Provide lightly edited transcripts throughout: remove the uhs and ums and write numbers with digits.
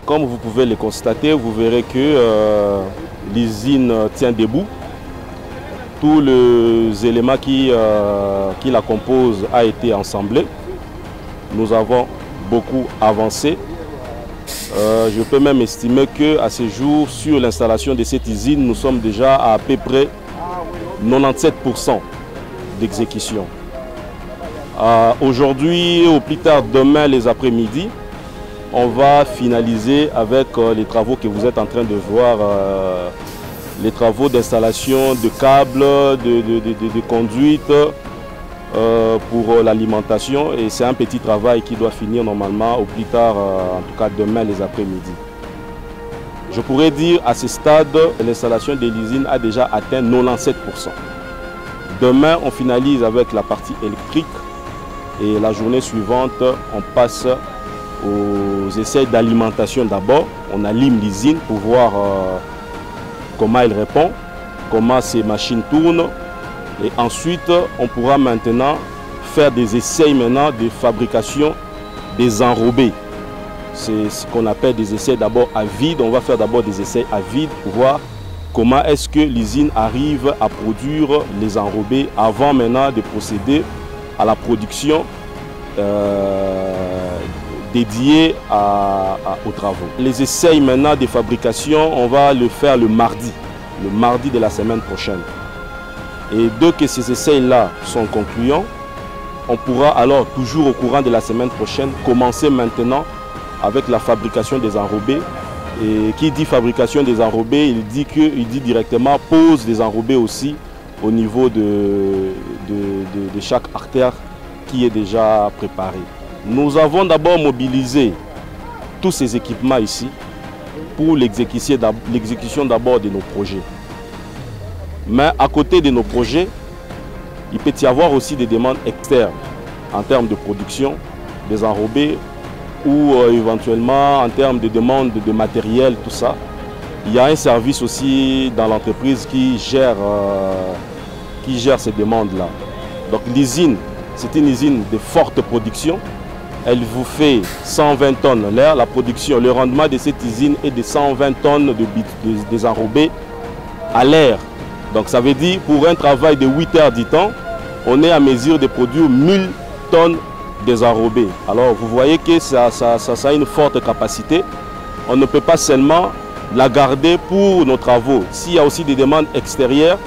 Comme vous pouvez le constater, vous verrez que l'usine tient debout. Tous les éléments qui la composent ont été assemblés. Nous avons beaucoup avancé. Je peux même estimer qu'à ce jour, sur l'installation de cette usine, nous sommes déjà à peu près 97% d'exécution. Aujourd'hui, au plus tard demain, les après-midi, on va finaliser avec les travaux que vous êtes en train de voir, les travaux d'installation de câbles, de conduites pour l'alimentation. Et c'est un petit travail qui doit finir normalement au plus tard, en tout cas demain les après-midi. Je pourrais dire à ce stade, l'installation de l'usine a déjà atteint 97%. Demain, on finalise avec la partie électrique et la journée suivante, on passe aux essais d'alimentation d'abord. On allume l'usine pour voir comment elle répond, comment ces machines tournent. Et ensuite, on pourra maintenant faire des essais de fabrication des enrobés. C'est ce qu'on appelle des essais d'abord à vide. On va faire d'abord des essais à vide pour voir comment est-ce que l'usine arrive à produire les enrobés avant maintenant de procéder à la production dédié aux travaux. Les essais maintenant de fabrication, on va le faire le mardi de la semaine prochaine. Et dès que ces essais-là sont concluants, on pourra alors toujours au courant de la semaine prochaine commencer maintenant avec la fabrication des enrobés. Et qui dit fabrication des enrobés, il dit directement pose des enrobés aussi au niveau de chaque artère qui est déjà préparée. Nous avons d'abord mobilisé tous ces équipements ici pour l'exécution d'abord de nos projets. Mais à côté de nos projets, il peut y avoir aussi des demandes externes en termes de production des enrobés ou éventuellement en termes de demandes de matériel, tout ça. Il y a un service aussi dans l'entreprise qui gère ces demandes-là. Donc l'usine, c'est une usine de forte production. Elle vous fait 120 tonnes l'air. La production, le rendement de cette usine est de 120 tonnes des enrobés à l'air. Donc ça veut dire pour un travail de 8 heures du temps, on est à mesure de produire 1000 tonnes des enrobés. Alors vous voyez que ça a une forte capacité. On ne peut pas seulement la garder pour nos travaux. S'il y a aussi des demandes extérieures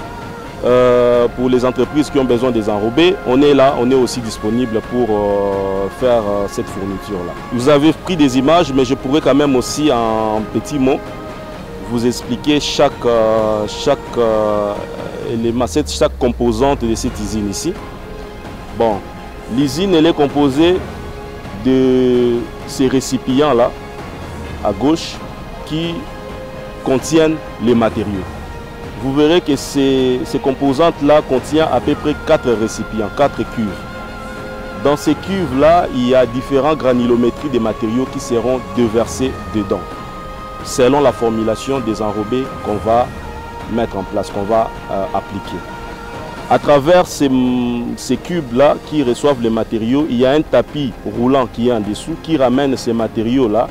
pour les entreprises qui ont besoin des enrobés, on est là, on est aussi disponible pour faire cette fourniture-là. Vous avez pris des images, mais je pourrais quand même aussi en petits mots vous expliquer chaque élément, chaque composante de cette usine ici. Bon, l'usine elle est composée de ces récipients-là, à gauche, qui contiennent les matériaux. Vous verrez que ces composantes-là contiennent à peu près 4 récipients, 4 cuves. Dans ces cuves-là, il y a différentes granulométries des matériaux qui seront déversés dedans, selon la formulation des enrobés qu'on va mettre en place, qu'on va appliquer. À travers ces cubes-là qui reçoivent les matériaux, il y a un tapis roulant qui est en dessous, qui ramène ces matériaux-là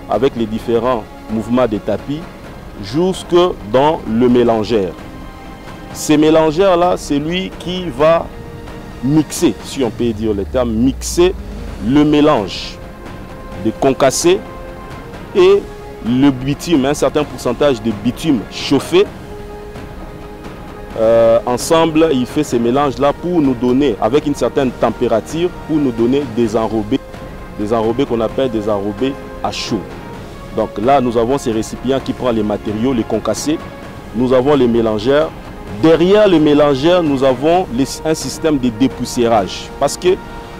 avec les différents mouvements des tapis jusque dans le mélangeur. Ce mélangeur-là, c'est lui qui va mixer, si on peut dire le terme, mixer le mélange de concassé et le bitume, un certain pourcentage de bitume chauffé. Ensemble, il fait ces mélanges-là pour nous donner, avec une certaine température, pour nous donner des enrobés qu'on appelle des enrobés à chaud. Donc là, nous avons ces récipients qui prennent les matériaux, les concassés. Nous avons les mélangeurs. Derrière le mélangeur, nous avons un système de dépoussiérage. Parce que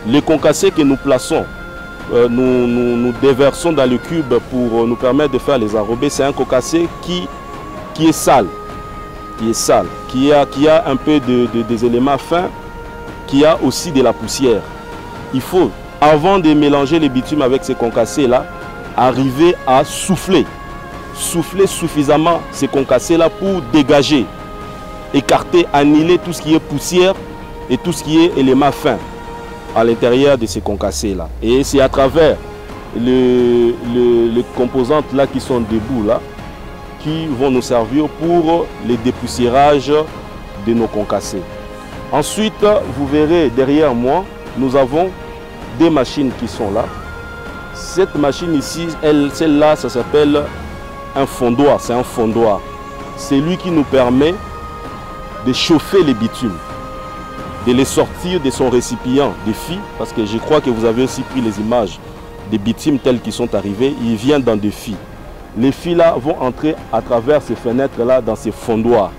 les concassés que nous plaçons, nous déversons dans le cube pour nous permettre de faire les enrobés, c'est un concassé qui est sale. Qui a un peu des éléments fins, qui a aussi de la poussière. Il faut, avant de mélanger les bitumes avec ces concassés-là, arriver à souffler suffisamment ces concassés-là pour dégager, écarter, annihiler tout ce qui est poussière et tout ce qui est élément fin à l'intérieur de ces concassés-là. Et c'est à travers les composantes là qui sont debout là, qui vont nous servir pour le dépoussiérage de nos concassés. Ensuite, vous verrez derrière moi, nous avons des machines qui sont là. Cette machine ici, celle-là, ça s'appelle un fondoir. C'est un fondoir. C'est lui qui nous permet de chauffer les bitumes, de les sortir de son récipient de fils, parce que je crois que vous avez aussi pris les images des bitumes tels qu'ils sont arrivés. Ils viennent dans des fils. Les fils là vont entrer à travers ces fenêtres là dans ces fondoirs.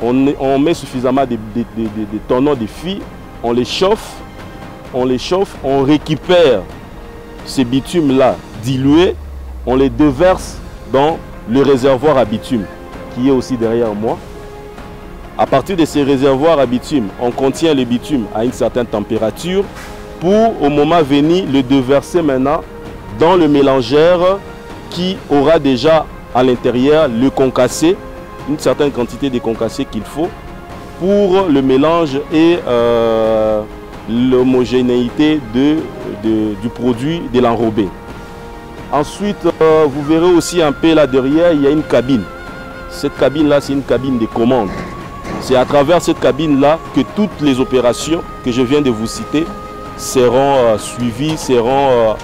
On met suffisamment de tonneaux de fils, on les chauffe, on récupère ces bitumes là dilués, on les déverse dans le réservoir à bitume qui est aussi derrière moi. À partir de ces réservoirs à bitume, on contient le bitume à une certaine température pour au moment venu le déverser maintenant dans le mélangeur qui aura déjà à l'intérieur le concassé, une certaine quantité de concassé qu'il faut pour le mélange et l'homogénéité du produit de l'enrobé. Ensuite, vous verrez aussi un peu là derrière, il y a une cabine. Cette cabine-là, c'est une cabine de commande. C'est à travers cette cabine-là que toutes les opérations que je viens de vous citer seront suivies, seront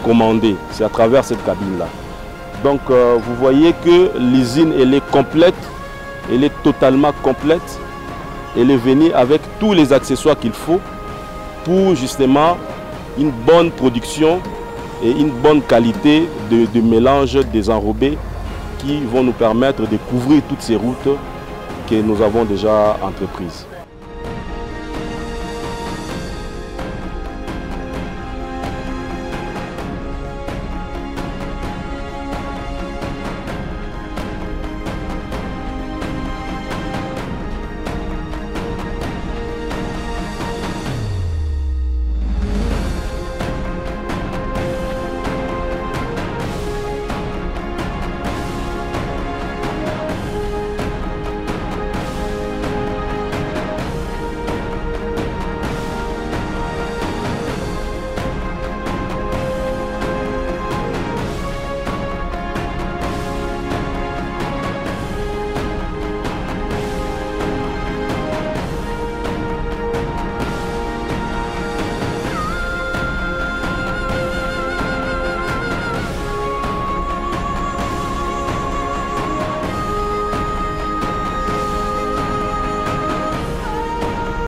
commandées. C'est à travers cette cabine-là. Donc, vous voyez que l'usine, elle est complète, elle est totalement complète. Elle est venue avec tous les accessoires qu'il faut pour justement une bonne production et une bonne qualité de mélange des enrobés qui vont nous permettre de couvrir toutes ces routes que nous avons déjà entreprises.